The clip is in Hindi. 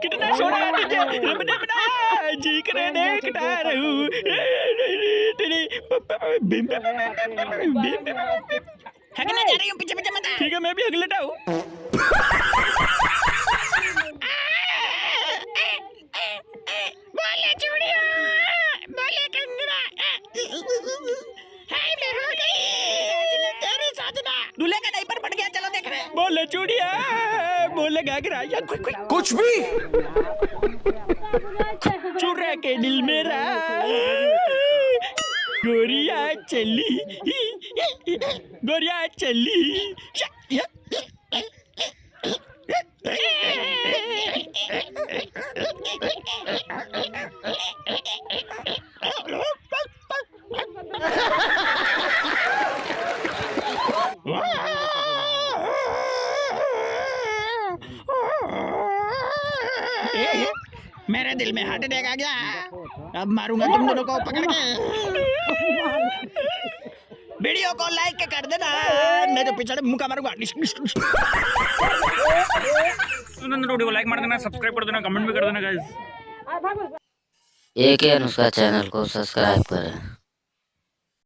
कितना सोना तुझे रब ने बनाया, जी करे देखता रहूं। हगने जा रही हूँ, पीछे पीछे मत आ। ठीक है, मैं भी हग लेता हूँ। बोले चूड़िया, बोले कंगना, हाय मैं हो गई तेरी साजना। दूल्हे का डायपर फट गया, चलो देख रहे हैं। बोले चूड़िया, बोले घाघरा, या कुछ भी। चुरा के दिल मेरा गोरिया चली, गोरिया चली। मेरे दिल में हार्ट अटैक आ गया, अब मारूंगा तुम दोनों को पकड़ के। वीडियो को लाइक कर देना, नहीं तो पिछड़े मुंह मारूंगा। वीडियो को लाइक मार देना, सब्सक्राइब कर देना, कमेंट भी कर देना गाइस। एक अनुष्का चैनल को सब्सक्राइब करें।